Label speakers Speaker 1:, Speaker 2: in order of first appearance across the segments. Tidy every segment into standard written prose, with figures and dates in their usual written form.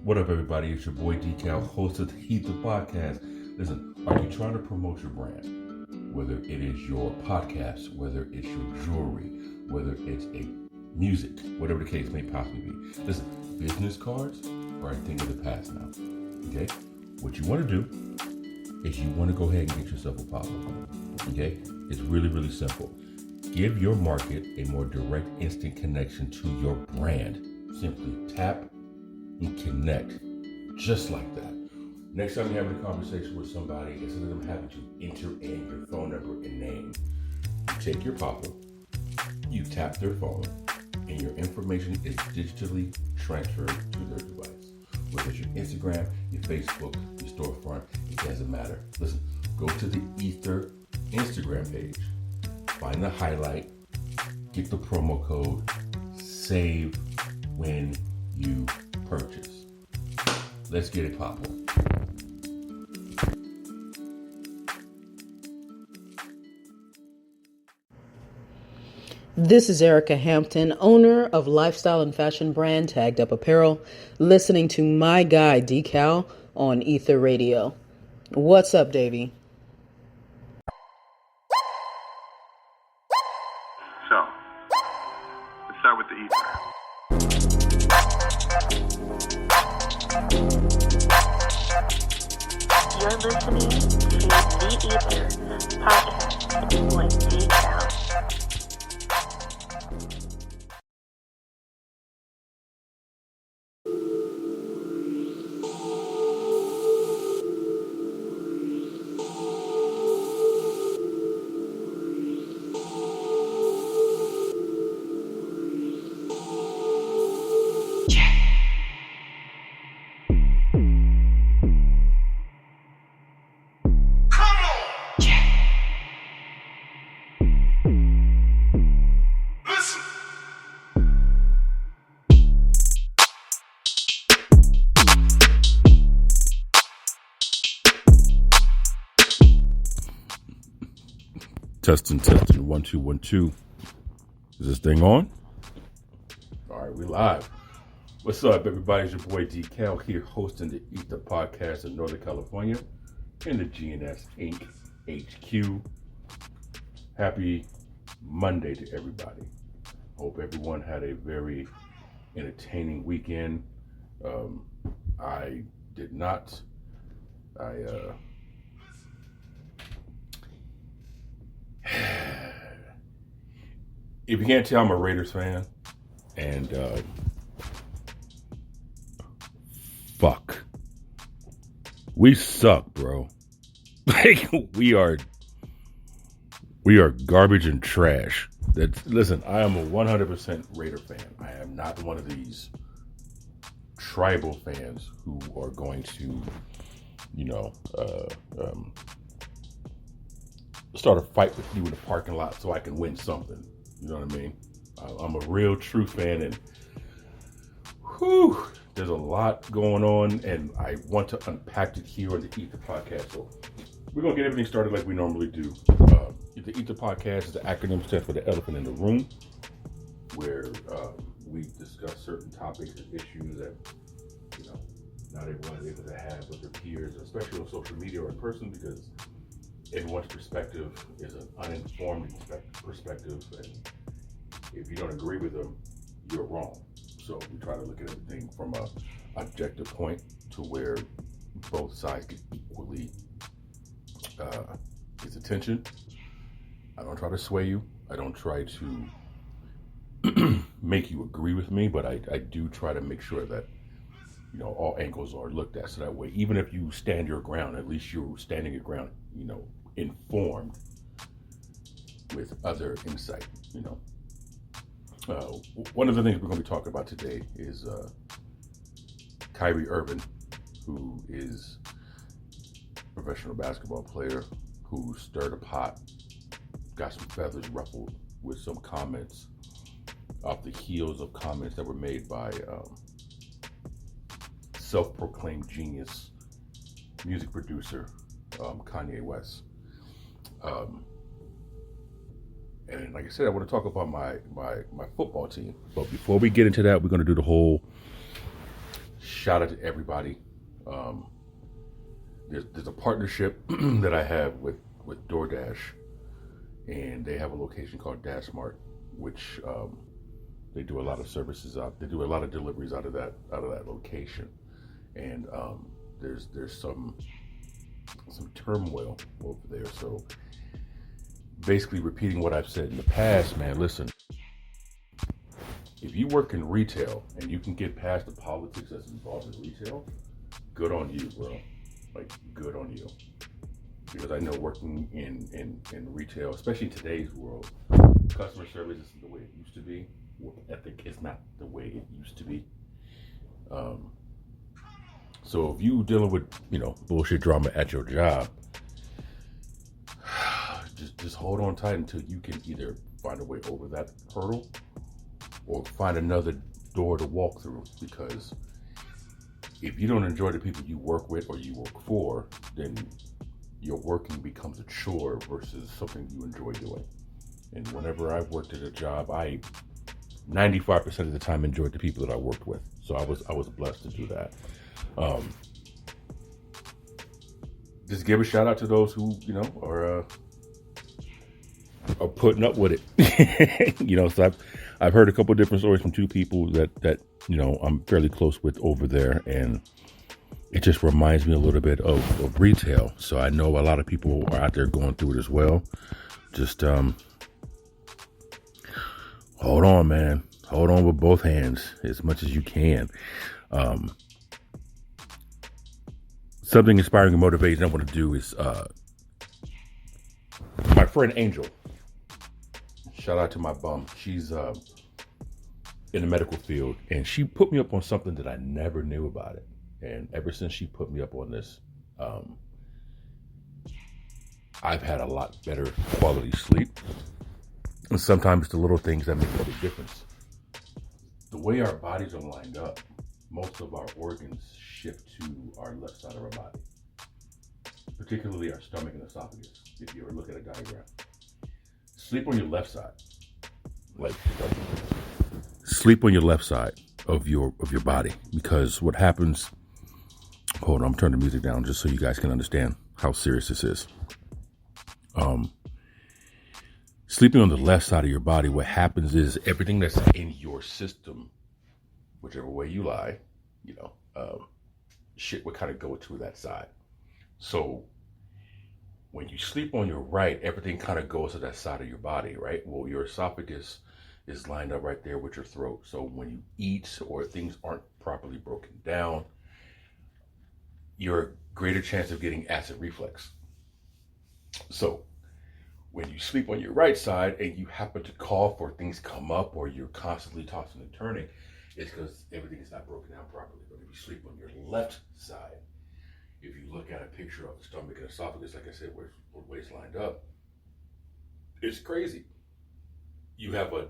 Speaker 1: What up, everybody? It's your boy D-Cal, host of the E.I.H.R podcast. Listen, are you trying to promote your brand? Whether it is your podcast, whether it's your jewelry, whether it's a music, whatever the case may possibly be. Listen, business cards are a thing of the past now. Okay? What you want to do is you want to go ahead and get yourself a pop-up. Okay? It's really, really simple. Give your market a more direct, instant connection to your brand. Simply tap and connect, just like that. Next time you're having a conversation with somebody, instead of them having to enter in your phone number and name, you take your pop-up, you tap their phone, and your information is digitally transferred to their device. Whether it's your Instagram, your Facebook, your storefront, it doesn't matter. Listen, go to the E.I.H.R Instagram page, find the highlight, get the promo code, save when you purchase. Let's get it poppin'.
Speaker 2: This is Erica Hampton, owner of lifestyle and fashion brand Tagged Up Apparel, listening to my guy D-Cal on E.I.H.R Radio. What's up, Davey?
Speaker 3: So, let's start with the E.I.H.R.
Speaker 4: You're listening to the E.I.H.R podcast with D-Cal.
Speaker 1: Testing, 1 2 1 2. Is this thing on? All right, we live. What's up, everybody? It's your boy D-Cal here, hosting the E.I.H.R podcast in Northern California in the GNS Inc. HQ. Happy Monday to everybody. Hope everyone had a very entertaining weekend. I did not. If you can't tell, I'm a Raiders fan, and fuck, we suck, bro. Like we are garbage and trash. Listen, I am a 100% Raider fan. I am not one of these tribal fans who are going to, start a fight with you in the parking lot so I can win something. You know what I mean? I'm a real true fan, and there's a lot going on, and I want to unpack it here on the E.I.H.R podcast. So we're going to get everything started like we normally do. The E.I.H.R podcast is the acronym stands for the elephant in the room, where we discuss certain topics and issues that, not everyone is able to have with their peers, especially on social media or in person, because everyone's perspective is an uninformed perspective, and if you don't agree with them, you're wrong. So we try to look at everything from an objective point to where both sides get equally get attention. I don't try to sway you. I don't try to make you agree with me, but I do try to make sure that all angles are looked at, so that way, even if you stand your ground, at least you're standing your ground, informed with other insight. One of the things we're going to be talking about today is Kyrie Irvin, who is a professional basketball player who stirred a pot, got some feathers ruffled with some comments off the heels of comments that were made by self-proclaimed genius music producer Kanye West. And like I said, I want to talk about my football team. But before we get into that, we're going to do the whole shout out to everybody. There's a partnership that I have with DoorDash, and they have a location called DashMart, which they do a lot of services out. They do a lot of deliveries out of that location, and there's some turmoil over there. So basically, repeating what I've said in the past, man. Listen, if you work in retail and you can get past the politics that's involved in retail, good on you, bro. Like, good on you. Because I know working in retail, especially in today's world, customer service isn't the way it used to be. Work ethic is not the way it used to be. So if you dealing with, bullshit drama at your job, just hold on tight until you can either find a way over that hurdle or find another door to walk through. Because if you don't enjoy the people you work with or you work for, then your working becomes a chore versus something you enjoy doing. And whenever I've worked at a job, I 95% of the time enjoyed the people that I worked with. So I was blessed to do that. Just give a shout out to those who, are putting up with it. So I've heard a couple of different stories from two people that I'm fairly close with over there, and it just reminds me a little bit of retail. So I know a lot of people are out there going through it as well. Just hold on, man. Hold on with both hands as much as you can. Something inspiring and motivating I want to do is my friend Angel. Shout out to my bum. She's in the medical field, and she put me up on something that I never knew about it. And ever since she put me up on this, I've had a lot better quality sleep. And sometimes the little things that make a big difference. The way our bodies are lined up, most of our organs shift to our left side of our body, particularly our stomach and esophagus. If you ever look at a diagram, sleep on your left side. Sleep on your left side of your body, because what happens. Hold on, I'm turning the music down just so you guys can understand how serious this is. Sleeping on the left side of your body, what happens is everything that's in your system, whichever way you lie, shit would kind of go to that side. So when you sleep on your right, everything kind of goes to that side of your body, right? Well, your esophagus is lined up right there with your throat. So when you eat or things aren't properly broken down, you're a greater chance of getting acid reflux. So when you sleep on your right side and you happen to cough or things come up or you're constantly tossing and turning, it's because everything is not broken down properly. But if you sleep on your left side, if you look at a picture of the stomach and esophagus, like I said, where it's lined up, it's crazy. You have a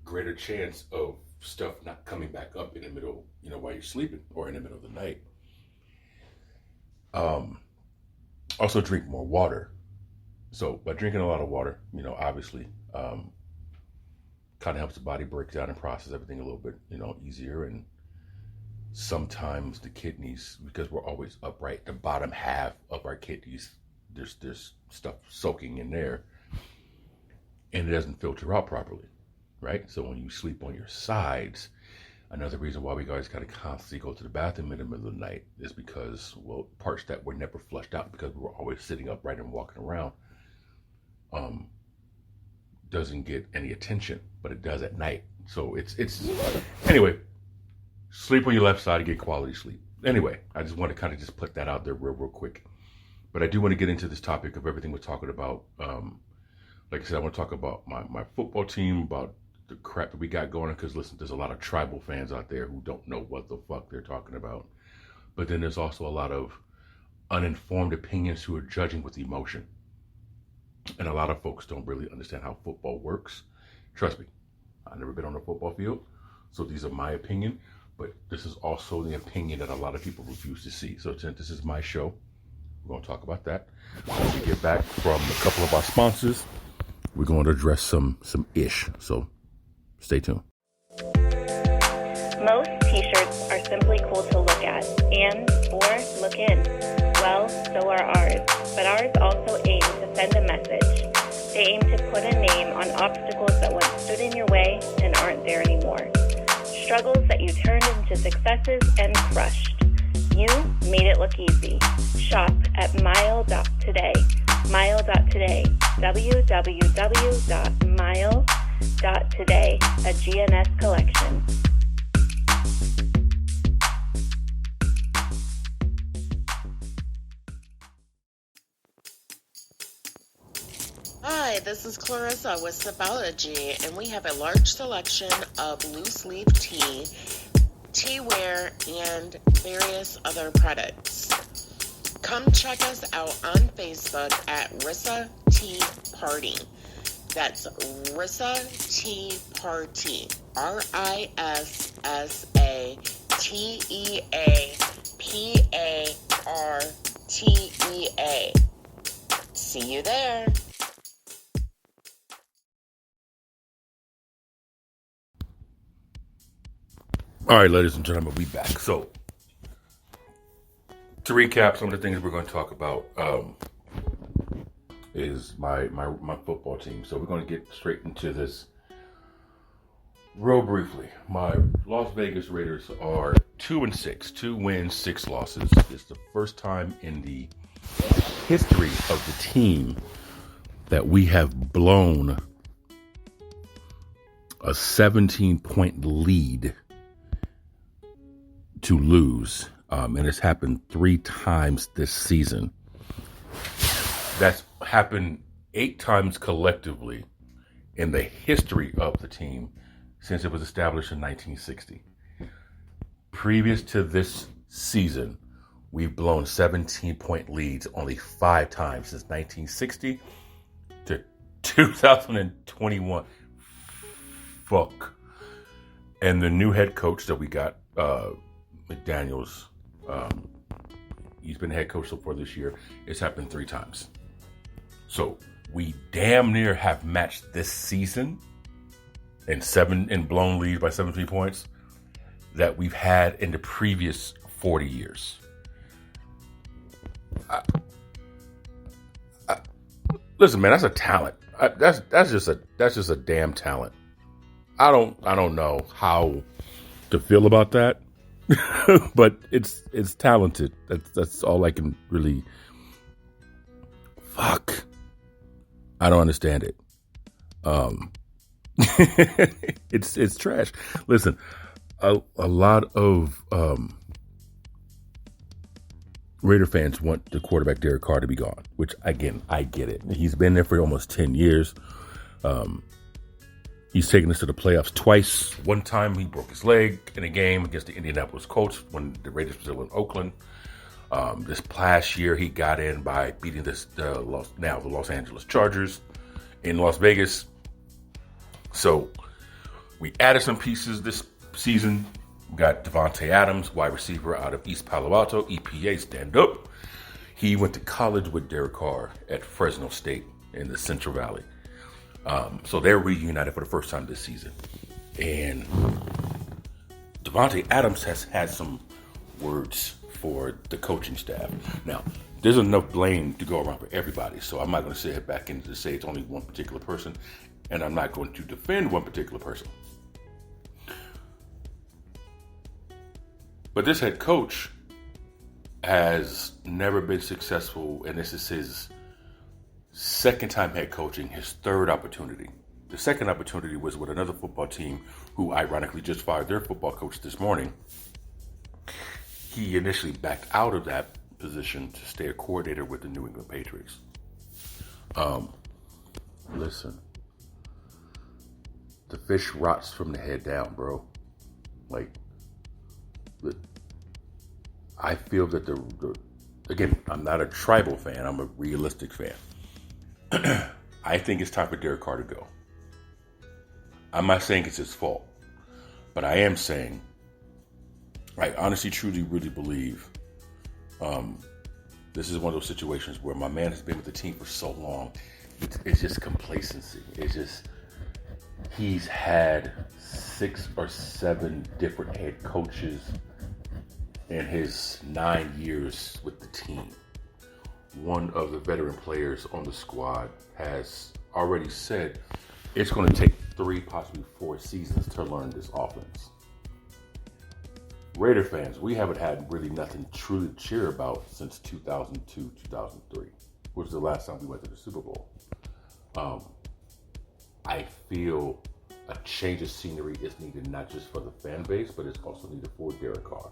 Speaker 1: greater chance of stuff not coming back up in the middle, while you're sleeping or in the middle of the night. Also drink more water. So by drinking a lot of water, obviously, kind of helps the body break down and process everything a little bit, easier. And sometimes the kidneys, because we're always upright, the bottom half of our kidneys, there's stuff soaking in there, and it doesn't filter out properly, right? So when you sleep on your sides, another reason why we guys kind of constantly go to the bathroom in the middle of the night is because, parts that were never flushed out because we were always sitting upright and walking around, doesn't get any attention, but it does at night. So it's anyway, sleep on your left side to get quality sleep. Anyway, I just want to kind of just put that out there real quick. But I do want to get into this topic of everything we're talking about. Like I said, I want to talk about my football team, about the crap that we got going on, because listen, there's a lot of tribal fans out there who don't know what the fuck they're talking about. But then there's also a lot of uninformed opinions who are judging with emotion. And a lot of folks don't really understand how football works. Trust me, I've never been on a football field, so these are my opinion, but this is also the opinion that a lot of people refuse to see. So since this is my show, we're going to talk about that. When we get back from a couple of our sponsors, we're going to address some ish. So stay tuned.
Speaker 4: Most t-shirts are simply cool to look at and or look in. Well, so are ours, but ours also aim to send a message. They aim to put a name on obstacles that once stood in your way and aren't there anymore. Struggles that you turned into successes and crushed. You made it look easy. Shop at mile.today. Mile.today. www.mile.today. A GNS collection.
Speaker 5: Hi, this is Clarissa with Sipology, and we have a large selection of loose leaf tea, teaware, and various other products. Come check us out on Facebook at Rissa Tea Party. That's Rissa Tea Party. RISSATEAPARTEA. See you there.
Speaker 1: All right, ladies and gentlemen, we back. So, to recap, some of the things we're going to talk about is my football team. So we're going to get straight into this real briefly. My Las Vegas Raiders are 2-6, 2 wins, 6 losses. It's the first time in the history of the team that we have blown a 17-point lead to lose, and it's happened 3 times this season. That's happened 8 times collectively in the history of the team since it was established in 1960. Previous to this season, we've blown 17-point leads only 5 times since 1960 to 2021. Fuck. And the new head coach that we got, McDaniels, he's been head coach so far this year. It's happened 3 times. So we damn near have matched this season in blown leads by 17 points that we've had in the previous 40 years. Listen, man, that's a talent. That's just a damn talent. I don't know how to feel about that. But it's talented. That's all I can really. Fuck. I don't understand it. It's trash. Listen, a lot of Raider fans want the quarterback E.I.T.H.R to be gone, which again I get it. He's been there for almost 10 years. He's taken us to the playoffs twice. One time he broke his leg in a game against the Indianapolis Colts when the Raiders were still in Oakland. This past year he got in by beating the Los Angeles Chargers in Las Vegas. So we added some pieces this season. We got Davante Adams, wide receiver out of East Palo Alto. EPA, stand up. He went to college with E.I.T.H.R at Fresno State in the Central Valley. So they're reunited for the first time this season. And Davante Adams has had some words for the coaching staff. Now, there's enough blame to go around for everybody, so I'm not going to sit back and say it's only one particular person, and I'm not going to defend one particular person. But this head coach has never been successful, and this is his second time head coaching, his third opportunity. The second opportunity was with another football team who ironically just fired their football coach this morning. He initially backed out of that position to stay a coordinator with the New England Patriots. Listen, the fish rots from the head down, bro. Like, I feel that again, I'm not a tribal fan, I'm a realistic fan. I think it's time for E.I.T.H.R to go. I'm not saying it's his fault, but I am saying I honestly, truly, really believe this is one of those situations where my man has been with the team for so long. It's just complacency. It's just he's had 6 or 7 different head coaches in his 9 years with the team. One of the veteran players on the squad has already said it's going to take 3, possibly 4 seasons to learn this offense. Raider fans, we haven't had really nothing truly to cheer about since 2002, 2003, which was the last time we went to the Super Bowl. I feel a change of scenery is needed not just for the fan base, but it's also needed for Derek Carr.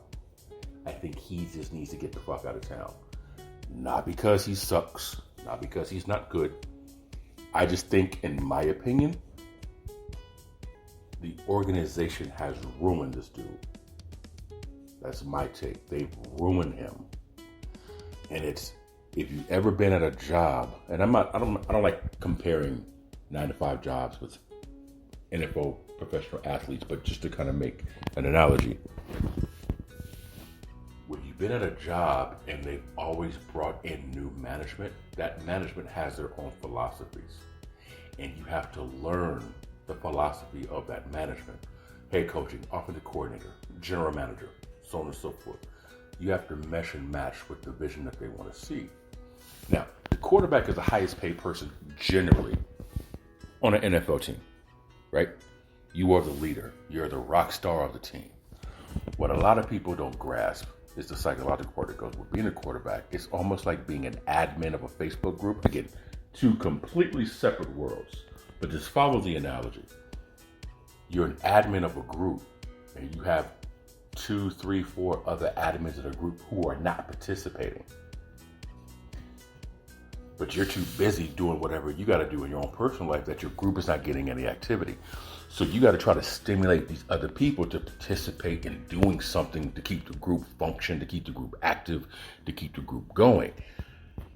Speaker 1: I think he just needs to get the fuck out of town. Not because he sucks, not because he's not good. I just think, in my opinion, the organization has ruined this dude. That's my take. They've ruined him. And it's, if you've ever been at a job, and I don't like comparing 9-to-5 jobs with NFL professional athletes, but just to kind of make an analogy. When you've been at a job and they've always brought in new management, that management has their own philosophies. And you have to learn the philosophy of that management. Head coaching, offensive coordinator, general manager, so on and so forth. You have to mesh and match with the vision that they want to see. Now, the quarterback is the highest paid person generally on an NFL team, right? You are the leader. You're the rock star of the team. What a lot of people don't grasp is the psychological part that goes with being a quarterback. It's almost like being an admin of a Facebook group. Again, 2 completely separate worlds. But just follow the analogy. You're an admin of a group, and you have 2, 3, 4 other admins of the group who are not participating. But you're too busy doing whatever you got to do in your own personal life that your group is not getting any activity. So you got to try to stimulate these other people to participate in doing something to keep the group function, to keep the group active, to keep the group going.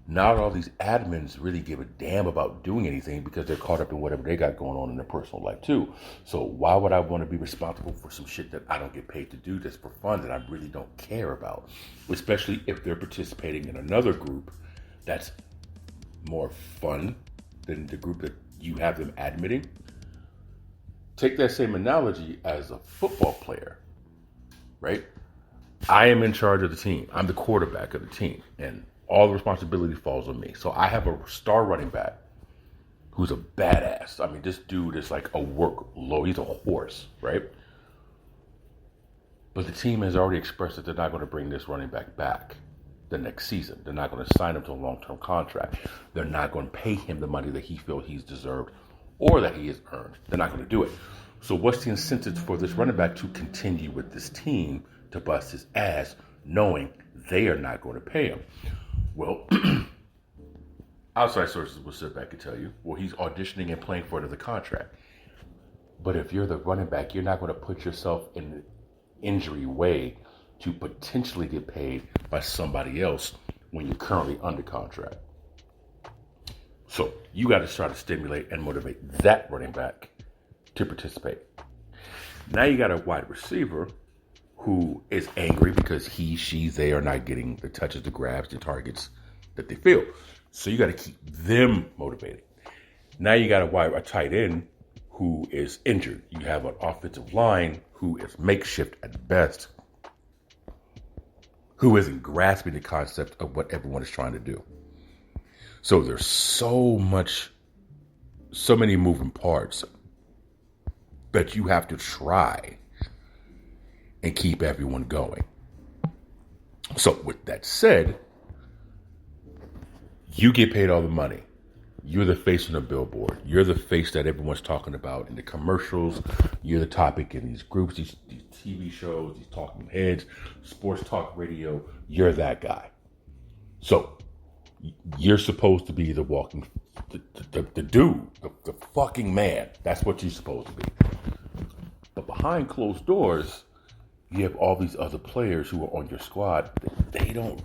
Speaker 1: Not all these admins really give a damn about doing anything because they're caught up in whatever they got going on in their personal life too. So why would I want to be responsible for some shit that I don't get paid to do that's for fun that I really don't care about? Especially if they're participating in another group that's more fun than the group that you have them admitting. Take that same analogy as a football player, right? I am in charge of the team. I'm the quarterback of the team, and all the responsibility falls on me. So I have a star running back who's a badass. I mean, this dude is like a workload. He's a horse, right? But the team has already expressed that they're not going to bring this running back the next season. They're not going to sign him to a long-term contract. They're not going to pay him the money that he feels he's deserved or that he has earned. They're not going to do it. So what's the incentive for this running back to continue with this team to bust his ass, knowing they are not going to pay him? Well, outside sources will sit back and tell you, well, he's auditioning and playing for another contract. But if you're the running back, you're not going to put yourself in an injury way to potentially get paid by somebody else when you're currently under contract. So you got to try to stimulate and motivate that running back to participate. Now you got a wide receiver who is angry because they are not getting the touches, the grabs, the targets that they feel. So you got to keep them motivated. Now you got a tight end who is injured. You have an offensive line who is makeshift at best, who isn't grasping the concept of what everyone is trying to do. So there's so many moving parts that you have to try and keep everyone going. So with that said, you get paid all the money. You're the face on the billboard. You're the face that everyone's talking about in the commercials. You're the topic in these groups, these TV shows, these talking heads, sports talk radio. You're that guy. So you're supposed to be the dude, the fucking man. That's what you're supposed to be. But behind closed doors, you have all these other players who are on your squad. They don't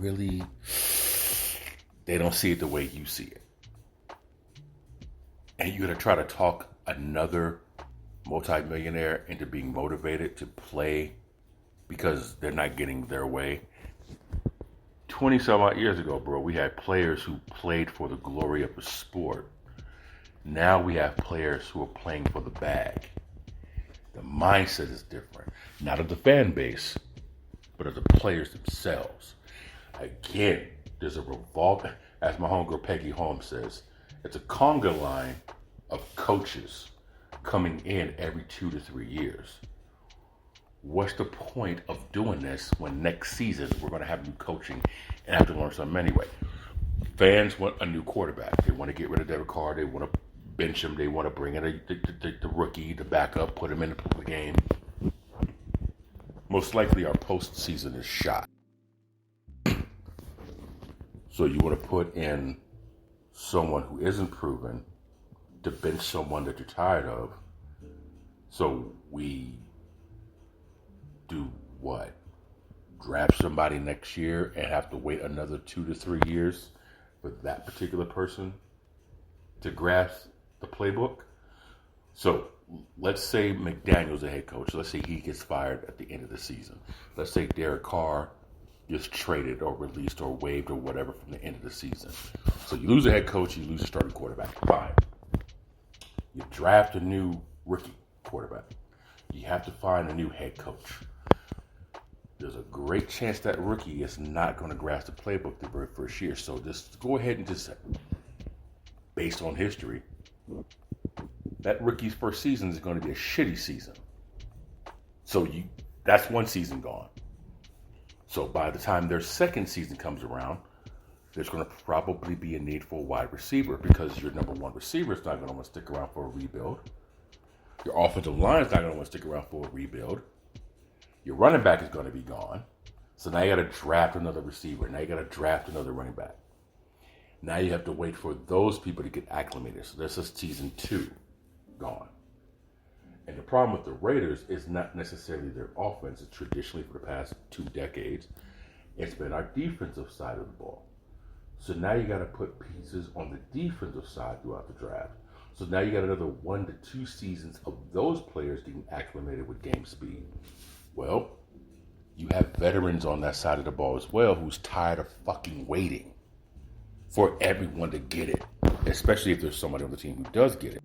Speaker 1: see it the way you see it. And you're going to try to talk another multimillionaire into being motivated to play because they're not getting their way. 20 some odd years ago, bro, we had players who played for the glory of the sport. Now we have players who are playing for the bag. The mindset is different. Not of the fan base, but of the players themselves. Again, there's a revolving, as my homegirl Peggy Holmes says, it's a conga line of coaches coming in every 2 to 3 years. What's the point of doing this when next season we're going to have new coaching and have to learn something anyway? Fans want a new quarterback. They want to get rid of E.I.T.H.R. They want to bench him. They want to bring in the rookie, the backup, put him in the game. Most likely our postseason is shot. So you want to put in someone who isn't proven to bench someone that you're tired of. So we do what? Draft somebody next year and have to wait another 2 to 3 years for that particular person to grasp the playbook? So let's say McDaniel's the head coach. Let's say he gets fired at the end of the season. Let's say E.I.T.H.R gets traded or released or waived or whatever from the end of the season. So you lose a head coach, you lose a starting quarterback. Fine. You draft a new rookie quarterback. You have to find a new head coach. There's a great chance that rookie is not going to grasp the playbook the very first year. So just go ahead and just, based on history, that rookie's first season is going to be a shitty season. So that's one season gone. So by the time their second season comes around, there's going to probably be a need for a wide receiver because your number one receiver is not going to want to stick around for a rebuild. Your offensive line is not going to want to stick around for a rebuild. Your running back is going to be gone. So now you got to draft another receiver. Now you got to draft another running back. Now you have to wait for those people to get acclimated. So this is season 2 gone. And the problem with the Raiders is not necessarily their offense. It's traditionally for the past 2 decades, it's been our defensive side of the ball. So now you got to put pieces on the defensive side throughout the draft. So now you got another 1 to 2 seasons of those players getting acclimated with game speed. Well, you have veterans on that side of the ball as well who's tired of fucking waiting for everyone to get it, especially if there's somebody on the team who does get it.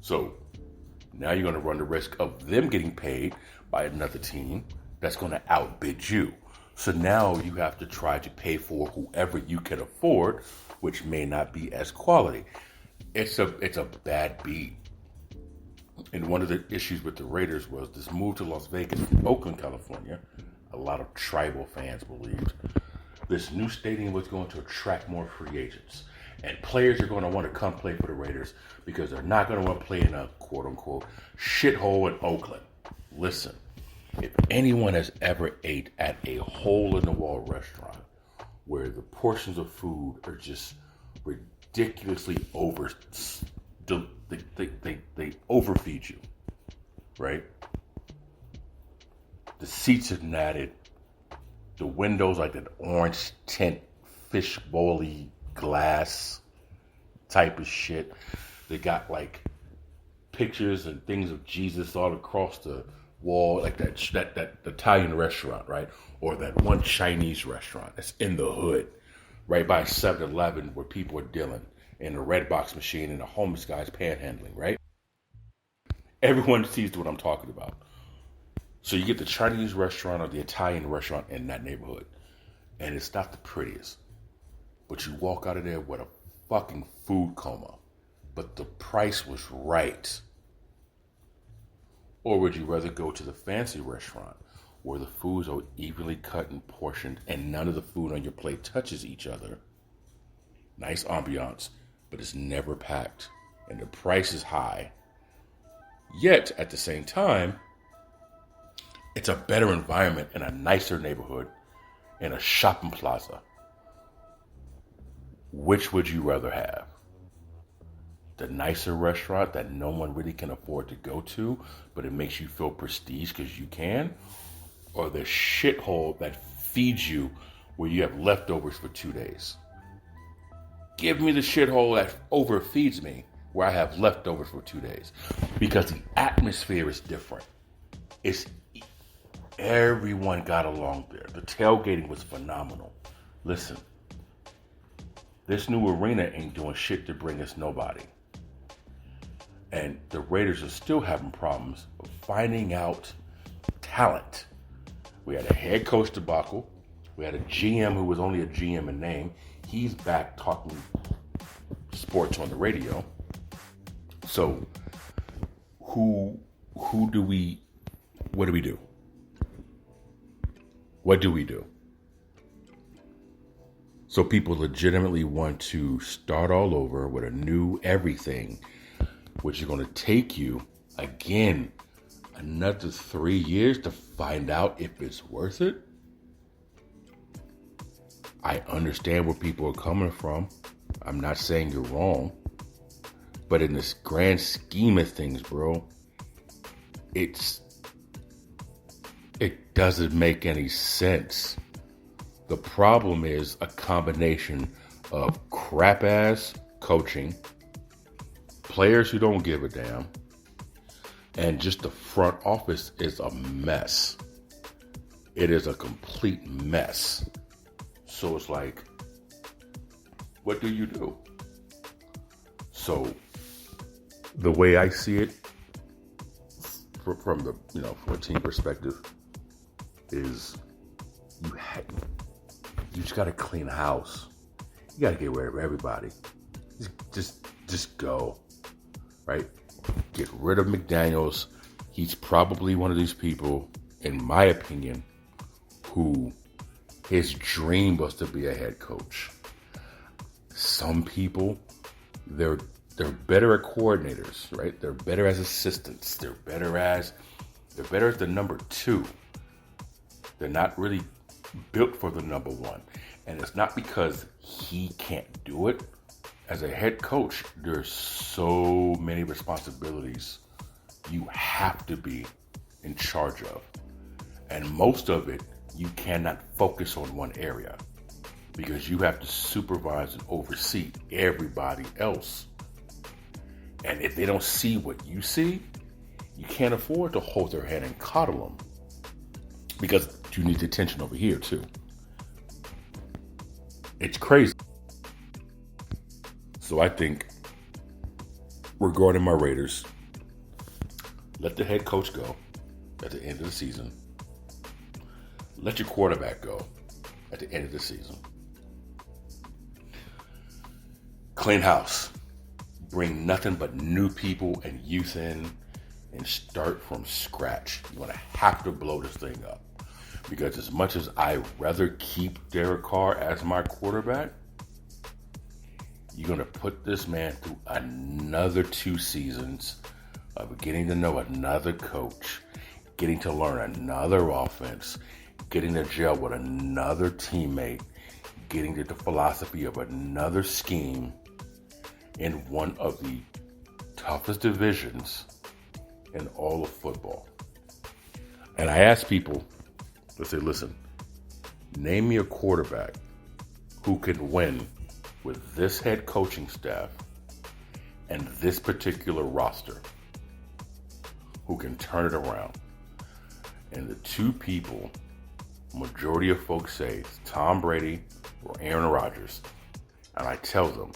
Speaker 1: So now you're going to run the risk of them getting paid by another team that's going to outbid you. So now you have to try to pay for whoever you can afford, which may not be as quality. It's a bad beat. And one of the issues with the Raiders was this move to Las Vegas from Oakland, California. A lot of tribal fans believed this new stadium was going to attract more free agents. And players are going to want to come play for the Raiders because they're not going to want to play in a quote-unquote shithole in Oakland. Listen, if anyone has ever ate at a hole-in-the-wall restaurant where the portions of food are just ridiculously they overfeed you, right? The seats are matted. The windows like an orange tint, fish bowl-y glass type of shit. They got like pictures and things of Jesus all across the wall, like that Italian restaurant, right? Or that one Chinese restaurant that's in the hood, right by 7-Eleven where people are dealing in a red box machine and a homeless guy's panhandling, right? Everyone sees what I'm talking about. So you get the Chinese restaurant or the Italian restaurant in that neighborhood, and it's not the prettiest. But you walk out of there with a fucking food coma. But the price was right. Or would you rather go to the fancy restaurant where the foods are evenly cut and portioned and none of the food on your plate touches each other? Nice ambiance, but it's never packed. And the price is high. Yet, at the same time, it's a better environment in a nicer neighborhood in a shopping plaza. Which would you rather have? The nicer restaurant that no one really can afford to go to, but it makes you feel prestige because you can? Or the shithole that feeds you where you have leftovers for 2 days? Give me the shithole that overfeeds me where I have leftovers for 2 days. Because the atmosphere is different. Everyone got along there. The tailgating was phenomenal. Listen, this new arena ain't doing shit to bring us nobody. And the Raiders are still having problems finding out talent. We had a head coach debacle. We had a GM who was only a GM in name. He's back talking sports on the radio. So what do we do? What do we do? So people legitimately want to start all over with a new everything, which is going to take you, again, another 3 years to find out if it's worth it. I understand where people are coming from. I'm not saying you're wrong. But in this grand scheme of things, bro, it doesn't make any sense. The problem is a combination of crap-ass coaching, players who don't give a damn, and just the front office is a mess. It is a complete mess. So it's like, what do you do? So the way I see it, from the from a team perspective, is you just got to clean house. You got to get rid of everybody. Just go, right? Get rid of McDaniels. He's probably one of these people, in my opinion, who his dream was to be a head coach. Some people, they're better at coordinators, right? They're better as assistants. They're better as the number two. They're not really built for the number one. And it's not because he can't do it. As a head coach, there's so many responsibilities you have to be in charge of. And most of it, you cannot focus on one area because you have to supervise and oversee everybody else. And if they don't see what you see, you can't afford to hold their hand and coddle them because you need the attention over here too. It's crazy. So I think, regarding my Raiders, let the head coach go at the end of the season. Let your quarterback go at the end of the season. Clean house. Bring nothing but new people and youth in and start from scratch. You're going to have to blow this thing up. Because as much as I'd rather keep Derek Carr as my quarterback, you're going to put this man through another 2 seasons of getting to know another coach, getting to learn another offense, getting to gel with another teammate, getting to the philosophy of another scheme in one of the toughest divisions in all of football. And I ask people, let's say, listen, name me a quarterback who can win with this head coaching staff and this particular roster, who can turn it around. And the 2 people majority of folks say is Tom Brady or Aaron Rodgers. And I tell them,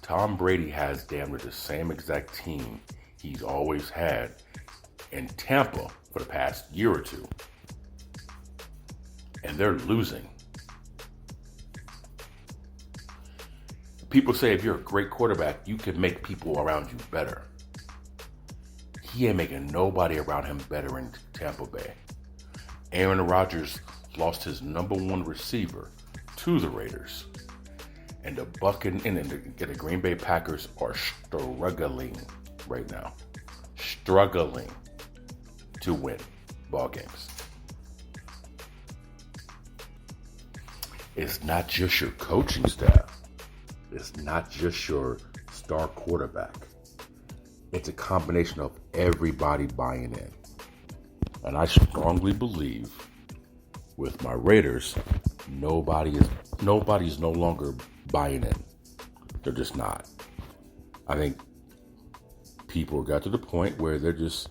Speaker 1: Tom Brady has damn near the same exact team he's always had in Tampa for the past year or 2. And they're losing. People say if you're a great quarterback, you can make people around you better. He ain't making nobody around him better in Tampa Bay. Aaron Rodgers lost his number 1 receiver to the Raiders. And the Green Bay Packers are struggling right now. Struggling to win ball games. It's not just your coaching staff. It's not just your star quarterback. It's a combination of everybody buying in. And I strongly believe with my Raiders, nobody's no longer buying in. They're just not. I think people got to the point where they're just,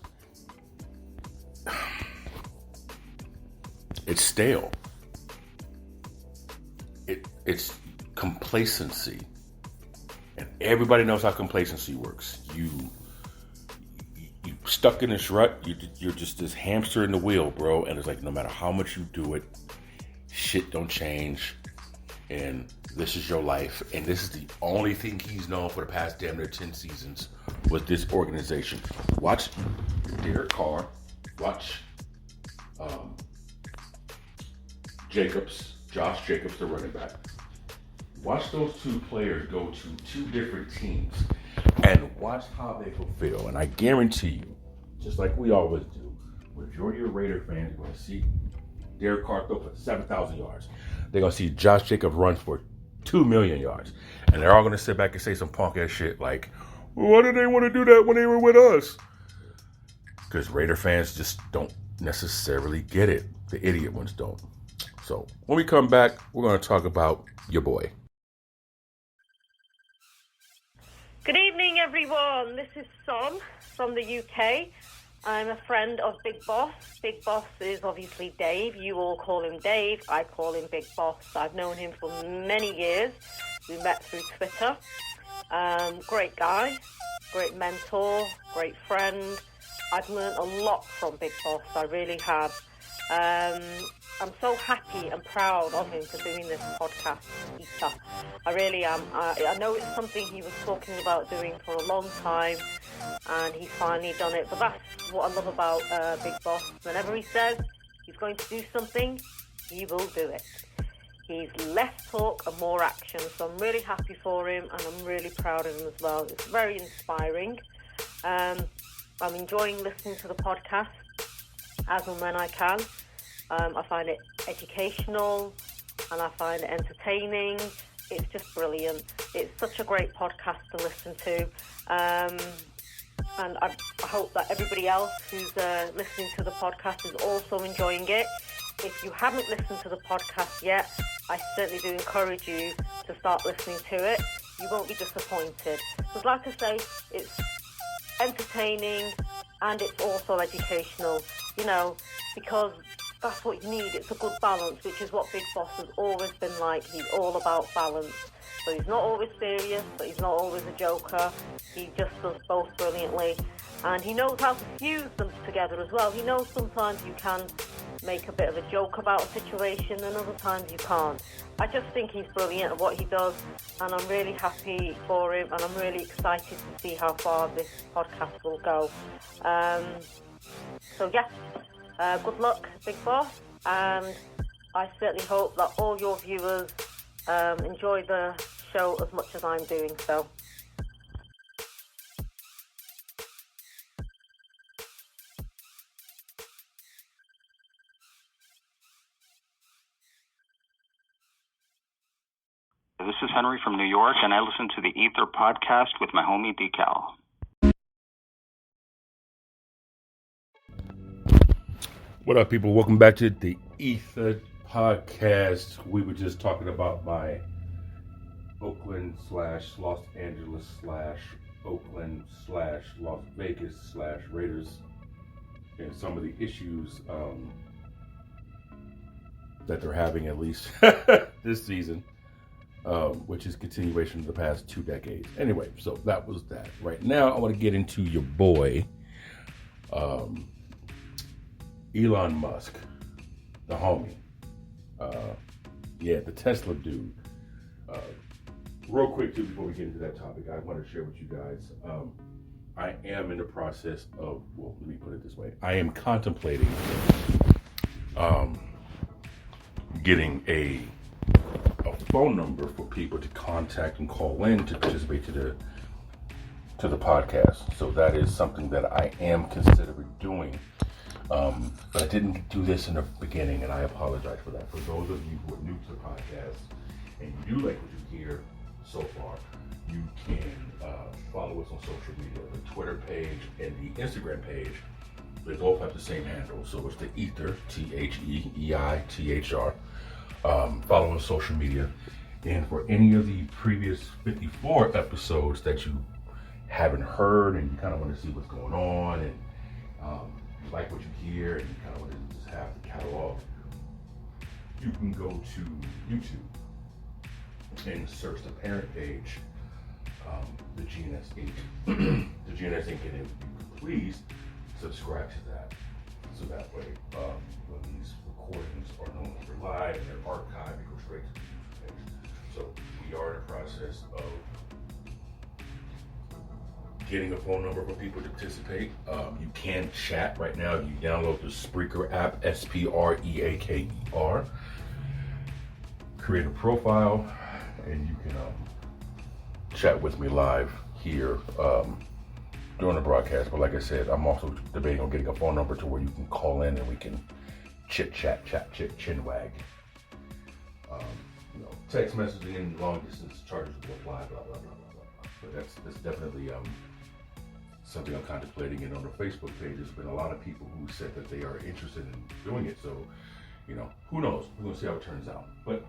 Speaker 1: it's stale. It's complacency. And everybody knows how complacency works. stuck in this rut. You're just this hamster in the wheel, bro. And it's like, no matter how much you do it, shit don't change. And this is your life. And this is the only thing he's known for the past damn near 10 seasons was this organization. Watch E.I.T.H.R. Watch Josh Jacobs, the running back. Watch those two players go to two different teams and watch how they fulfill. And I guarantee you, just like we always do, majority of Raider fans are going to see E.I.T.H.R throw for 7,000 yards. They're going to see Josh Jacobs run for 2 million yards. And they're all going to sit back and say some punk ass shit like, well, why did they want to do that when they were with us? Because Raider fans just don't necessarily get it. The idiot ones don't. So when we come back, we're going to talk about your boy.
Speaker 6: Good evening, everyone. This is Son from the UK. I'm a friend of Big Boss. Big Boss is obviously Dave. You all call him Dave. I call him Big Boss. I've known him for many years. We met through Twitter. Great guy, great mentor, great friend. I've learned a lot from Big Boss. I really have. I'm so happy and proud of him for doing this podcast, E.I.T.H.R. I really am. I know it's something he was talking about doing for a long time, and he's finally done it. But that's what I love about Big Boss. Whenever he says he's going to do something, he will do it. He's less talk and more action. So I'm really happy for him, and I'm really proud of him as well. It's very inspiring. I'm enjoying listening to the podcast as and when I can. I find it educational and I find it entertaining. It's just brilliant. It's such a great podcast to listen to. And I hope that everybody else who's listening to the podcast is also enjoying it. If you haven't listened to the podcast yet, I certainly do encourage you to start listening to it. You won't be disappointed. Because like I say, it's entertaining and it's also educational, because that's what you need. It's a good balance, which is what Big Boss has always been like. He's all about balance. So he's not always serious, but he's not always a joker. He just does both brilliantly. And he knows how to fuse them together as well. He knows sometimes you can make a bit of a joke about a situation and other times you can't. I just think he's brilliant at what he does, and I'm really happy for him, and I'm really excited to see how far this podcast will go. Good luck, Big Boss, and I certainly hope that all your viewers enjoy the show as much as I'm doing so.
Speaker 7: This is Henry from New York, and I listen to the E.I.T.H.R podcast with my homie Decal.
Speaker 1: What up, people? Welcome back to the E.I.T.H.R podcast. We were just talking about my Oakland/Los Angeles/Oakland/Las Vegas/Raiders and some of the issues that they're having, at least this season, which is continuation of the past 2 decades. Anyway, so that was that. Right now, I want to get into your boy, Elon Musk, the homie. The Tesla dude. Real quick, too, before we get into that topic, I want to share with you guys. I am in the process of, let me put it this way. I am contemplating getting a phone number for people to contact and call in to participate to the podcast. So that is something that I am considering doing. But I didn't do this in the beginning, and I apologize for that. For those of you who are new to the podcast and you do like what you hear so far, you can follow us on social media. The Twitter page and the Instagram page, they both have the same handle. So it's the E.I.T.H.R, T-H-E-I-T-H-R. Follow on social media. And for any of the previous 54 episodes that you haven't heard and you kind of want to see what's going on and you like what you hear and you kind of want to just have the catalog, you can go to YouTube and search the parent page, the GNS Inc. The GNS Inc. And if you could please subscribe to that. So that way, when these recordings are no longer live and they're archived, it goes straight to the user page. So we are in the process of getting a phone number for people to participate. You can chat right now. You download the Spreaker app, S-P-R-E-A-K-E-R. Create a profile, and you can chat with me live here during the broadcast. But like I said, I'm also debating on getting a phone number to where you can call in and we can chat, chin-wag. Text messaging and long distance charges will apply, blah, blah, blah, blah, blah. But that's definitely something I'm contemplating. And on the Facebook page, there's been a lot of people who said that they are interested in doing it. So, who knows? We're going to see how it turns out. But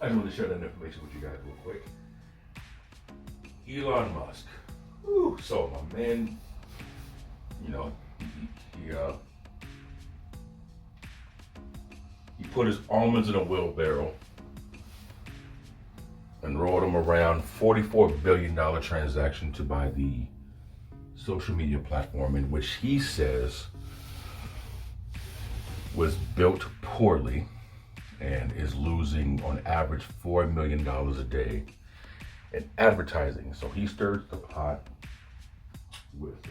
Speaker 1: I just want to share that information with you guys real quick. Elon Musk. Whew, so my man, he put his almonds in a wheelbarrow and rolled them around. $44 billion transaction to buy the social media platform, in which he says was built poorly and is losing on average $4 million a day in advertising. So he stirs the pot with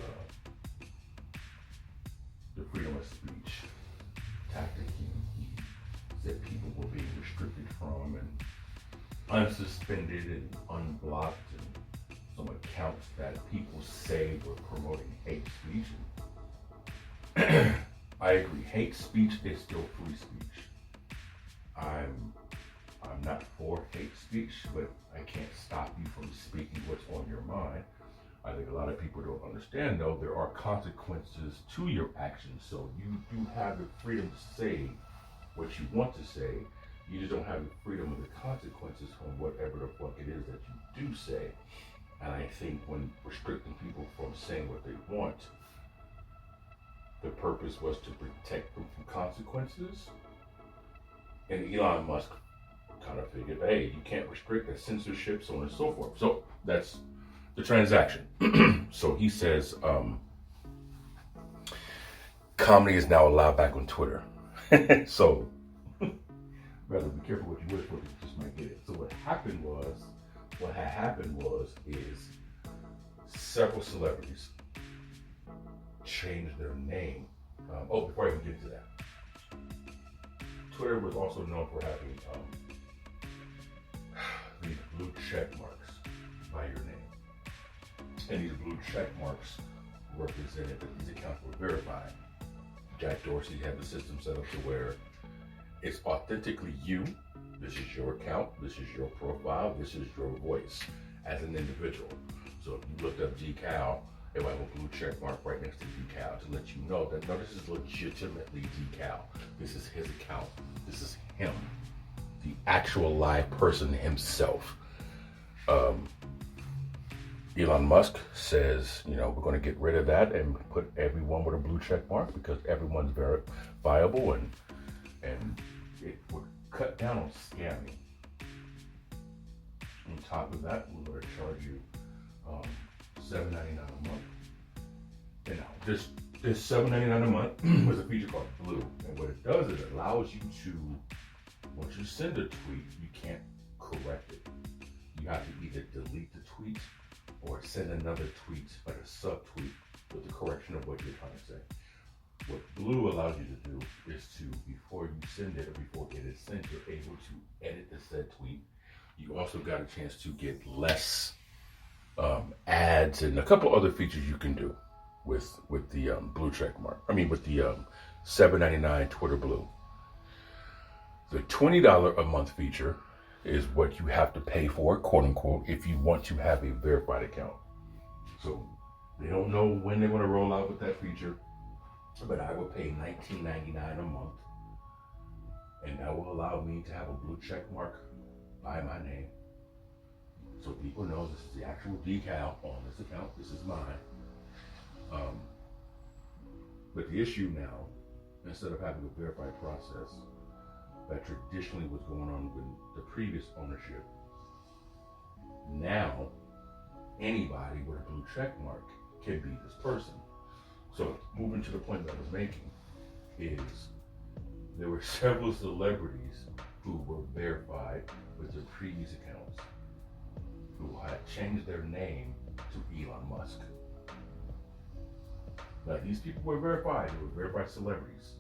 Speaker 1: the freedom of speech tactic. He said people were being restricted from and unsuspended and unblocked, and some accounts that people say were promoting hate speech. I agree, hate speech is still free speech. I'm not for hate speech, but I can't stop you from speaking what's on your mind. I think a lot of people don't understand, though, there are consequences to your actions. So you do have the freedom to say what you want to say. You just don't have the freedom of the consequences from whatever the fuck it is that you do say. And I think when restricting people from saying what they want, the purpose was to protect them from consequences. And Elon Musk kind of figured, hey, you can't restrict that, censorship, so on and so forth. So that's the transaction. So he says comedy is now allowed back on Twitter. So rather be careful what you wish for, because you just might get it. So what had happened was several celebrities changed their name. Before I even get to that, Twitter was also known for having these blue check marks by your name. And these blue check marks represented that these accounts were verified. Jack Dorsey had the system set up to where it's authentically you. This is your account. This is your profile. This is your voice as an individual. So if you looked up E.I.T.H.R, it would have a blue check mark right next to E.I.T.H.R to let you know that, no, this is legitimately E.I.T.H.R. This is his account. This is him, the actual live person himself. Elon Musk says, we're going to get rid of that and put everyone with a blue check mark, because everyone's verifiable, and it would cut down on scamming. On top of that, we're going to charge you $7.99 a month. And now, this $7.99 a month was a feature called Blue, and what it does is it allows you to, once you send a tweet, you can't correct it. You have to either delete the tweet or send another tweet, like a subtweet, with the correction of what you're trying to say. What Blue allows you to do is to, before you send it or before it is sent, you're able to edit the said tweet. You also got a chance to get less ads and a couple other features you can do with the blue check mark. With the $7.99 Twitter Blue. The $20 a month feature is what you have to pay for, quote unquote, if you want to have a verified account. So they don't know when they're going to roll out with that feature, but I will pay $19.99 a month, and that will allow me to have a blue check mark by my name, so people know this is the actual decal on this account. This is mine. But the issue now, instead of having a verified process that traditionally was going on with the previous ownership, now anybody with a blue check mark can be this person. So moving to the point that I was making is there were several celebrities who were verified with their previous accounts who had changed their name to Elon Musk. Now these people were verified, they were verified celebrities.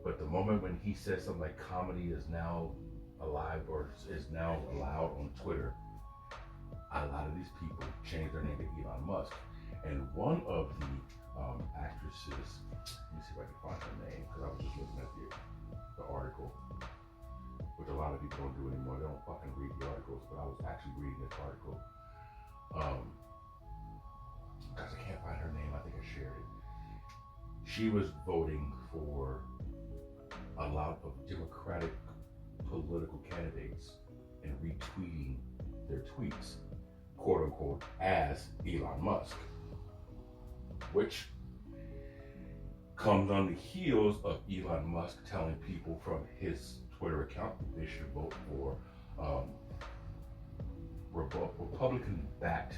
Speaker 1: But the moment when he said something like comedy is now alive or is now allowed on Twitter, a lot of these people changed their name to Elon Musk. And one of the actresses, let me see if I can find her name, because I was just looking at the article, which a lot of people don't do anymore. They don't fucking read the articles, but I was actually reading this article. Because I can't find her name, I think I shared it. She was voting for a lot of Democratic political candidates and retweeting their tweets, quote unquote, as Elon Musk, which comes on the heels of Elon Musk telling people from his Twitter account that they should vote for Republican-backed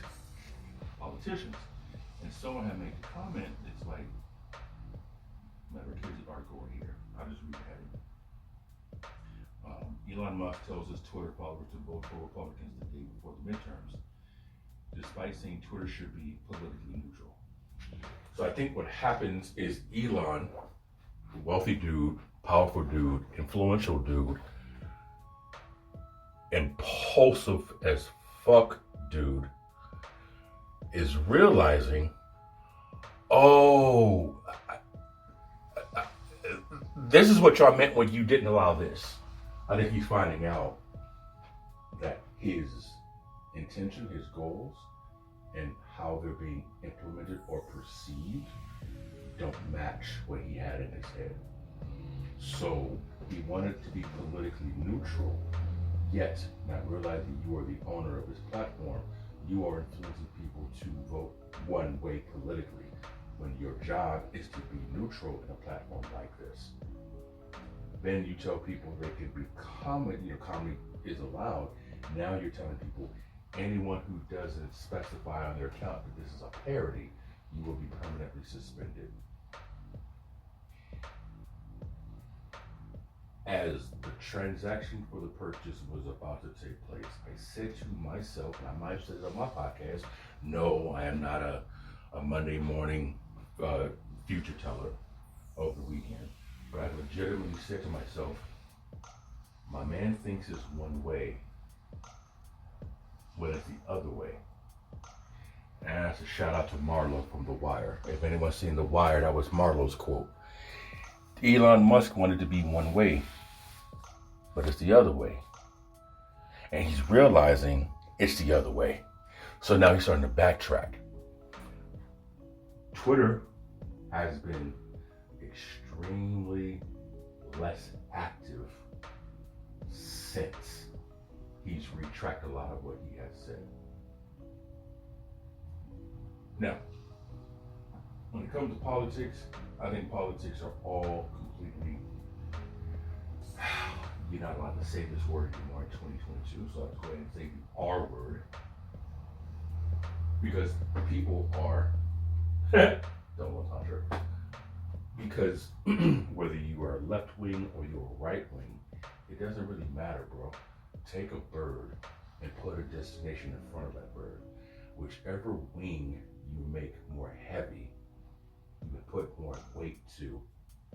Speaker 1: politicians. And someone had made the comment, it's like, here's the article right here. I'll just read the heading. Elon Musk tells his Twitter followers to vote for Republicans the day before the midterms, despite saying Twitter should be politically neutral. So I think what happens is Elon, wealthy dude, powerful dude, influential dude, impulsive as fuck dude, is realizing, this is what y'all meant when you didn't allow this. I think he's finding out that his intention, his goals, and how they're being implemented or perceived don't match what he had in his head. So he wanted to be politically neutral, yet not realizing you are the owner of this platform. You are influencing people to vote one way politically when your job is to be neutral in a platform like this. Then you tell people they can be comedy is allowed. Now you're telling people anyone who doesn't specify on their account that this is a parody, you will be permanently suspended. As the transaction for the purchase was about to take place, I said to myself, and I might have said it on my podcast, no, I am not a Monday morning future teller over the weekend. But I legitimately said to myself, my man thinks it's one way, when it's the other way. And that's a shout out to Marlo from The Wire. If anyone's seen The Wire, that was Marlo's quote. Elon Musk wanted to be one way, but it's the other way. And he's realizing it's the other way. So now he's starting to backtrack. Twitter has been extremely less active since he's retracted a lot of what he has said. Now, when it comes to politics, I think politics are all completely, you're not allowed to say this word anymore in 2022, so I'll go ahead and say the R word. Because people are, don't entendre. Because whether you are left wing or you're right wing, it doesn't really matter, bro. Take a bird and put a destination in front of that bird. Whichever wing you make more heavy, you can put more weight to,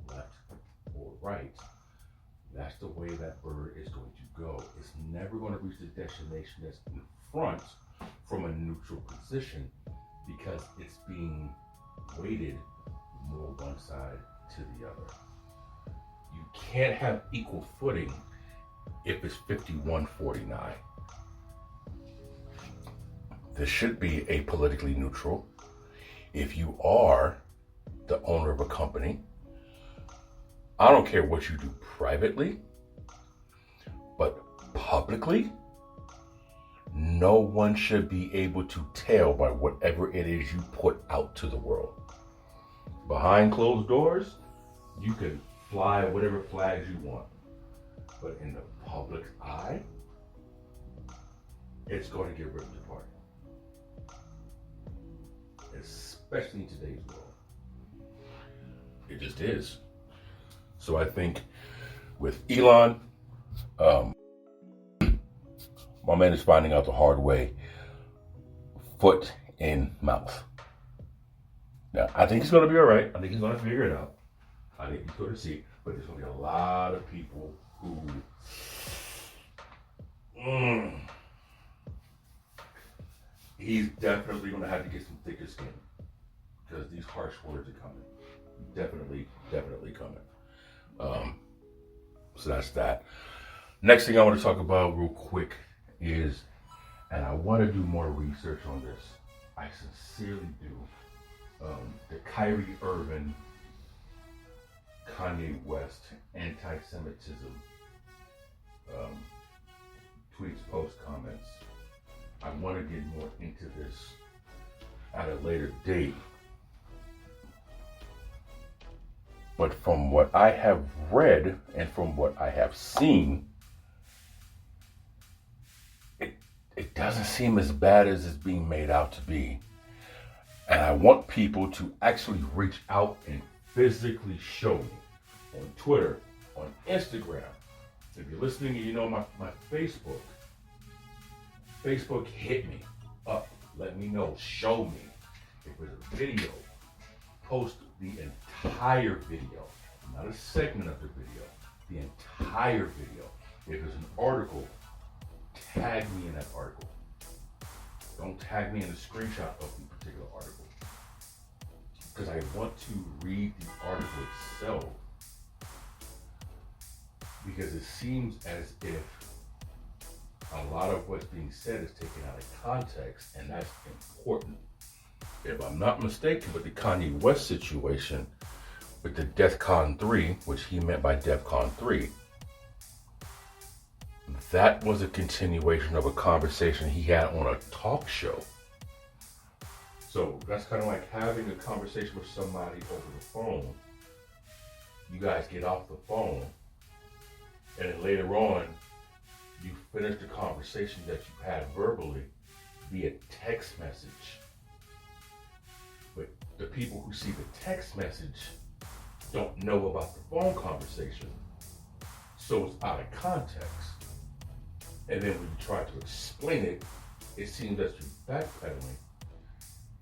Speaker 1: left or right. That's the way that bird is going to go. It's never going to reach the destination that's in front from a neutral position because it's being weighted more one side to the other. You can't have equal footing if it's 51-49. This should be apolitically neutral. If you are the owner of a company, I don't care what you do privately, but publicly, no one should be able to tell by whatever it is you put out to the world. Behind closed doors, you can fly whatever flags you want. But in the public eye, it's going to get ripped apart. Especially in today's world. It just is. So I think with Elon, my man is finding out the hard way, foot in mouth. Now, I think he's going to be all right. I think he's going to figure it out. I think he's going to see. But there's going to be a lot of people who he's definitely going to have to get some thicker skin because these harsh words are coming. Definitely coming. So that's that. Next thing I want to talk about real quick is, and I want to do more research on this. I sincerely do. The Kyrie Irvin, Kanye West, anti-Semitism, tweets, posts, comments. I want to get more into this at a later date. But from what I have read and from what I have seen, it doesn't seem as bad as it's being made out to be. And I want people to actually reach out and physically show me on Twitter, on Instagram. If you're listening and you know my Facebook hit me up. Let me know. Show me. If there's a video, post the entire video, not a segment of the video, the entire video. If there's an article, tag me in that article. Don't tag me in a screenshot of the particular article. Because I want to read the article itself. Because it seems as if a lot of what's being said is taken out of context, and that's important. If I'm not mistaken, with the Kanye West situation, with the DEFCON 3, which he meant by DEFCON 3, that was a continuation of a conversation he had on a talk show. So that's kind of like having a conversation with somebody over the phone. You guys get off the phone, and then later on, you finish the conversation that you had verbally via text message. But the people who see the text message don't know about the phone conversation. So it's out of context. And then when you try to explain it, it seems that you're backpedaling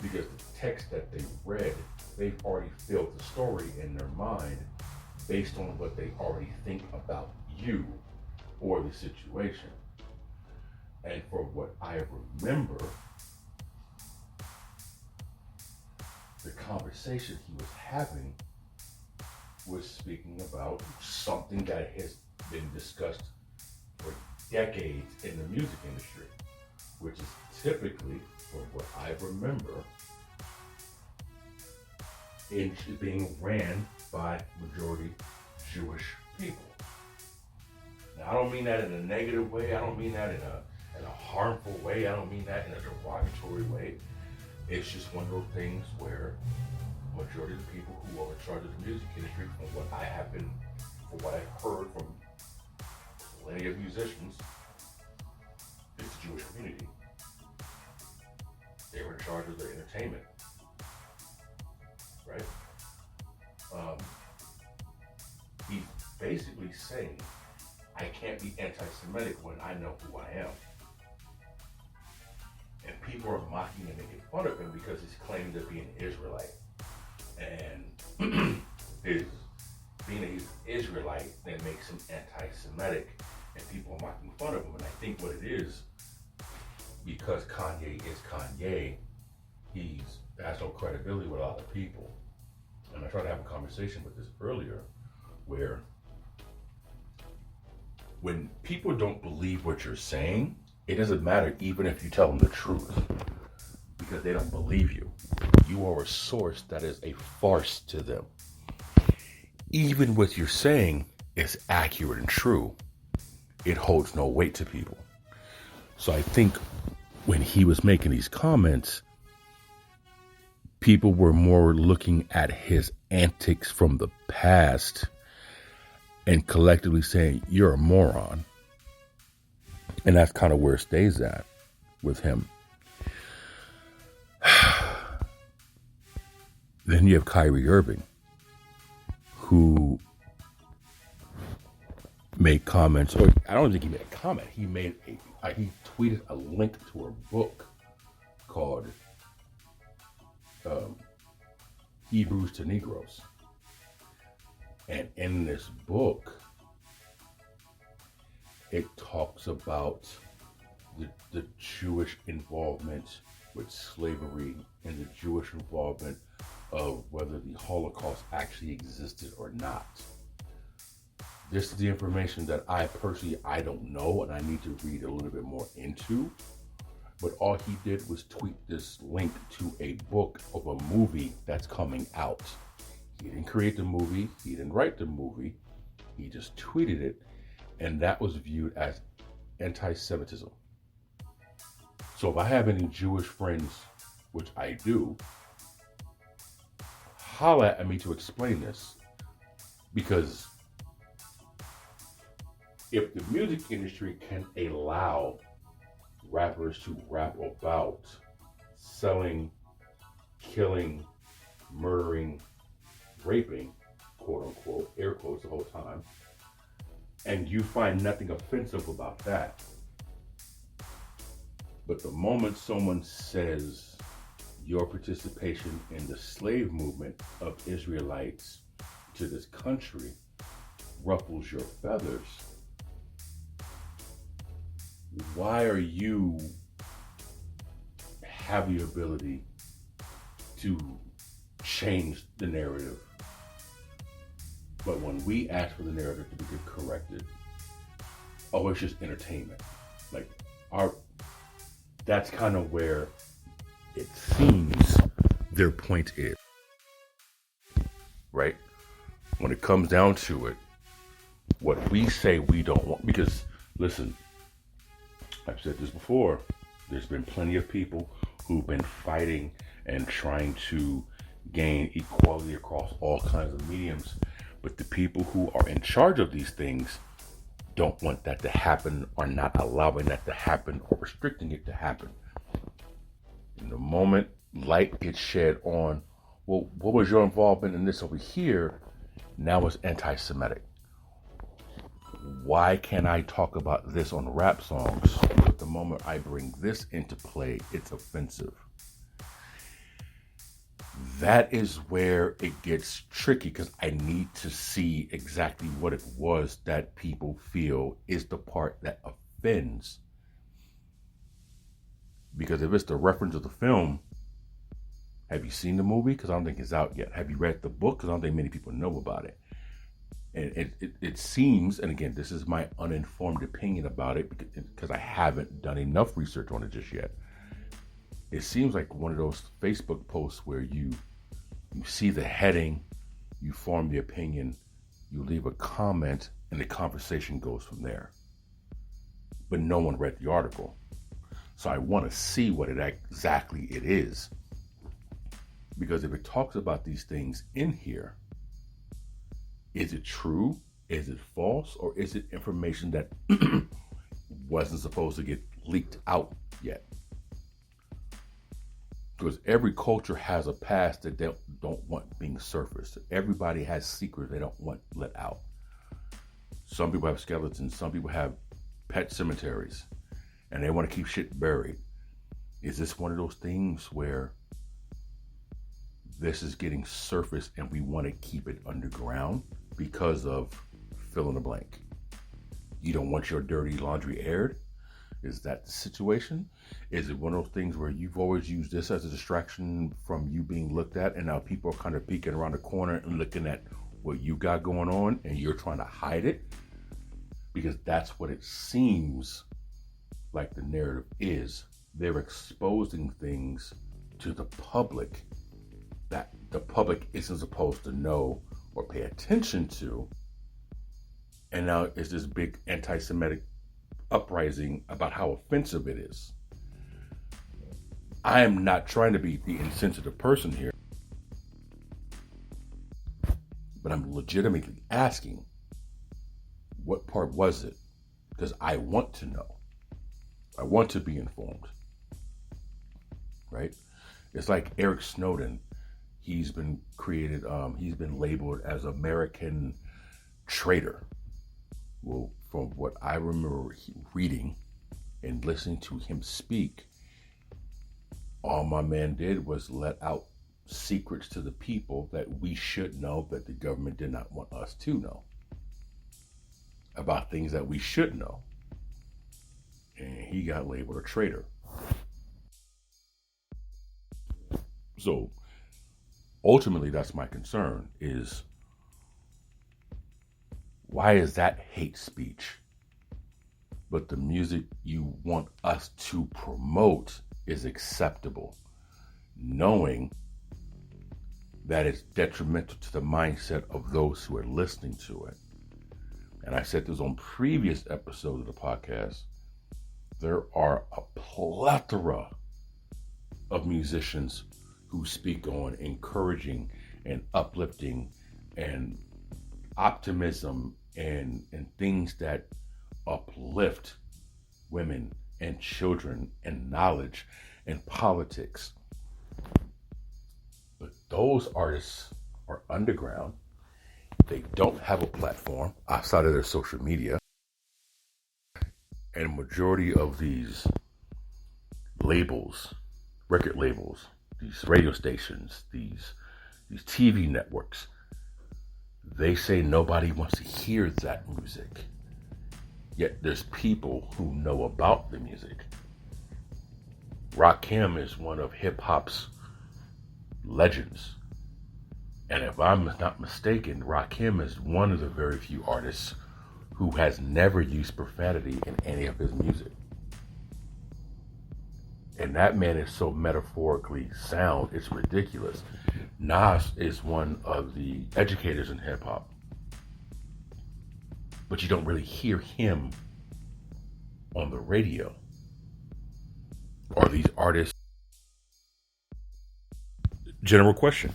Speaker 1: because the text that they read, they've already filled the story in their mind based on what they already think about you or the situation. And for what I remember, the conversation he was having was speaking about something that has been discussed for decades in the music industry, which is typically, from what I remember, being ran by majority Jewish people. Now, I don't mean that in a negative way. I don't mean that in a harmful way. I don't mean that in a derogatory way. It's just one of those things where majority of the people who are in charge of the music industry, from what I've heard from plenty of musicians, it's the Jewish community. They were in charge of the entertainment, right? He's basically saying, I can't be anti-Semitic when I know who I am. And people are mocking and making fun of him because he's claiming to be an Israelite. And being an Israelite that makes him anti-Semitic, and people are making fun of him. And I think what it is, because Kanye is Kanye, he has no credibility with a lot of people. And I tried to have a conversation with this earlier, where when people don't believe what you're saying, it doesn't matter even if you tell them the truth, because they don't believe you. You are a source that is a farce to them. Even what you're saying is accurate and true, it holds no weight to people. So I think when he was making these comments, people were more looking at his antics from the past and collectively saying, you're a moron. And that's kind of where it stays at with him. Then you have Kyrie Irving. who made comments, or I don't think he made a comment. He tweeted a link to a book called Hebrews to Negroes. And in this book, it talks about the Jewish involvement with slavery and the Jewish involvement of whether the Holocaust actually existed or not. This is the information that I don't know, and I need to read a little bit more into. But all he did was tweet this link to a book of a movie that's coming out. He didn't create the movie. He didn't write the movie. He just tweeted it. And that was viewed as anti-Semitism. So if I have any Jewish friends, which I do, holla at me to explain this. Because if the music industry can allow rappers to rap about selling, killing, murdering, raping, quote unquote, air quotes the whole time, and you find nothing offensive about that, but the moment someone says your participation in the slave movement of Israelites to this country ruffles your feathers, why are you have the ability to change the narrative? But when we ask for the narrative to be corrected, oh, it's just entertainment. Like that's kind of where it seems their point is, right? When it comes down to it, what we say we don't want, because listen, I've said this before, there's been plenty of people who've been fighting and trying to gain equality across all kinds of mediums, but the people who are in charge of these things don't want that to happen, or not allowing that to happen, or restricting it to happen. In the moment light gets shed on, well, what was your involvement in this over here? Now it's anti-Semitic. Why can't I talk about this on rap songs? But the moment I bring this into play, it's offensive. That is where it gets tricky, because I need to see exactly what it was that people feel is the part that offends. Because if it's the reference of the film, have you seen the movie? Because I don't think it's out yet. Have you read the book? Because I don't think many people know about it. And it seems, and again, this is my uninformed opinion about it, because I haven't done enough research on it just yet. It seems like one of those Facebook posts where you see the heading, you form the opinion, you leave a comment, and the conversation goes from there. But no one read the article. So I want to see what exactly it is. Because if it talks about these things in here, is it true? Is it false? Or is it information that wasn't supposed to get leaked out yet? Because every culture has a past that they don't want being surfaced. Everybody has secrets they don't want let out. Some people have skeletons. Some people have pet cemeteries. And they want to keep shit buried. Is this one of those things where this is getting surfaced and we want to keep it underground because of fill in the blank? You don't want your dirty laundry aired? Is that the situation? Is it one of those things where you've always used this as a distraction from you being looked at, and now people are kind of peeking around the corner and looking at what you got going on, and you're trying to hide it? Because that's what it seems like the narrative is. They're exposing things to the public that the public isn't supposed to know or pay attention to. And now it's this big anti-Semitic uprising about how offensive it is. I am not trying to be the insensitive person here, but I'm legitimately asking, what part was it? Because I want to know. I want to be informed, right? It's like Eric Snowden. he's been labeled as American traitor. Well, from what I remember reading and listening to him speak, all my man did was let out secrets to the people that we should know that the government did not want us to know about things that we should know. And he got labeled a traitor. So ultimately, that's my concern, is why is that hate speech? But the music you want us to promote is acceptable, knowing that it's detrimental to the mindset of those who are listening to it. And I said this on previous episodes of the podcast, there are a plethora of musicians who speak on encouraging and uplifting and optimism and things that uplift women and children and knowledge and politics. But those artists are underground. They don't have a platform outside of their social media. And majority of these labels, record labels, these radio stations, these TV networks, they say nobody wants to hear that music. Yet there's people who know about the music. Rakim is one of hip-hop's legends. And if I'm not mistaken, Rakim is one of the very few artists who has never used profanity in any of his music. And that man is so metaphorically sound, it's ridiculous. Nas is one of the educators in hip-hop. But you don't really hear him on the radio. Are these artists? General question.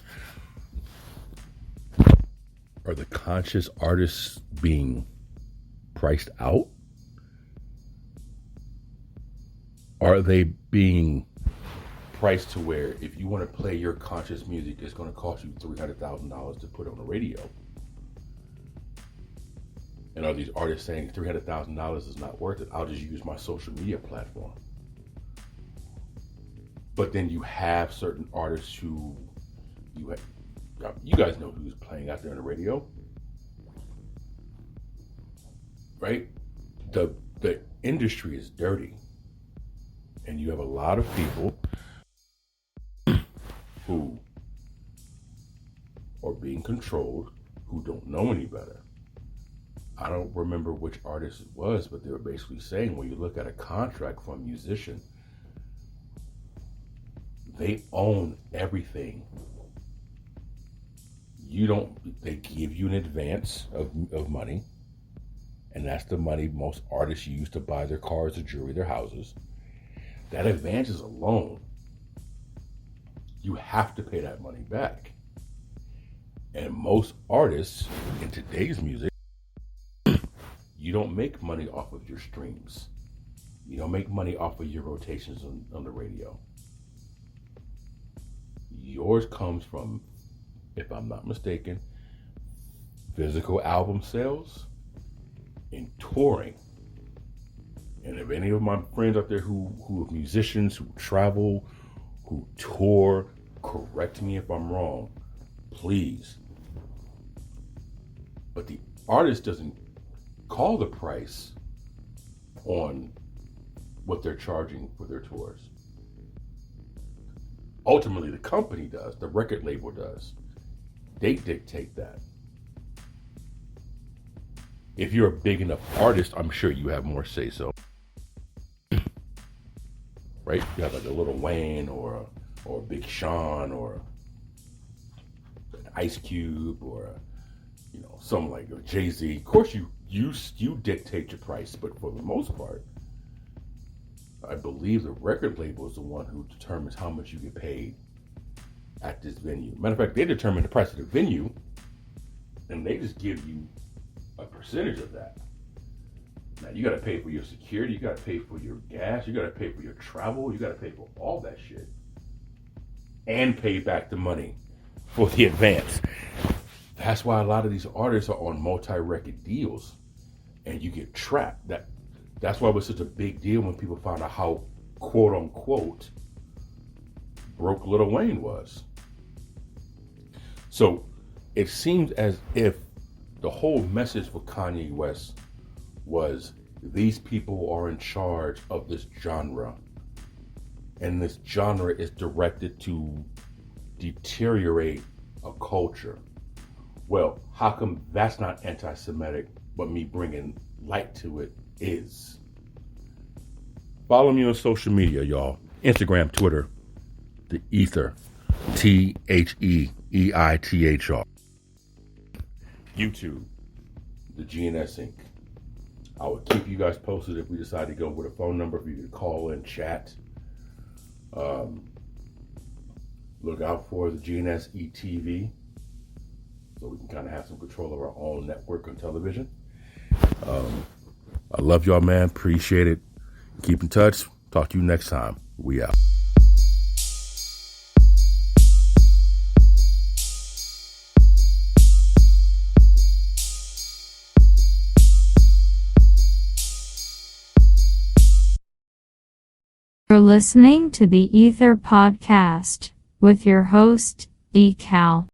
Speaker 1: Are the conscious artists being priced out? Are they being priced to where if you want to play your conscious music, it's going to cost you $300,000 to put on the radio? And are these artists saying $300,000 is not worth it? I'll just use my social media platform. But then you have certain artists who you guys know who's playing out there on the radio, right? The industry is dirty, and you have a lot of people who are being controlled, who don't know any better. I don't remember which artist it was, but they were basically saying when you look at a contract from a musician, they own everything. They give you an advance of money, and that's the money most artists use to buy their cars, their jewelry, their houses. That advance is a loan. You have to pay that money back. And most artists in today's music, you don't make money off of your streams. You don't make money off of your rotations on the radio. Yours comes from, if I'm not mistaken, physical album sales and touring. And if any of my friends out there who are musicians, who travel, who tour, correct me if I'm wrong, please. But the artist doesn't call the price on what they're charging for their tours. Ultimately, the company does, the record label does. They dictate that. If you're a big enough artist, I'm sure you have more say so. Right? You have like a Lil Wayne or a Big Sean or an Ice Cube or something like a Jay-Z. Of course, you dictate your price, but for the most part, I believe the record label is the one who determines how much you get paid at this venue. Matter of fact, they determine the price of the venue, and they just give you a percentage of that. Now, you got to pay for your security, you got to pay for your gas, you got to pay for your travel, you got to pay for all that shit, and pay back the money for the advance. That's why a lot of these artists are on multi-record deals, and you get trapped. That's why it was such a big deal when people found out how quote unquote broke Lil Wayne was. So it seems as if the whole message for Kanye West was these people are in charge of this genre, and this genre is directed to deteriorate a culture. Well, how come that's not anti-Semitic, but me bringing light to it is? Follow me on social media, y'all. Instagram, Twitter, the E.I.T.H.R. TheEITHR. YouTube, the GNS Inc. I will keep you guys posted if we decide to go with a phone number for you to call and chat. Look out for the GNS ETV, so we can kind of have some control of our own network on television. I love y'all, man. Appreciate it. Keep in touch. Talk to you next time. We out.
Speaker 8: You're listening to the E.I.T.H.R podcast with your host, E.I.T.H.R.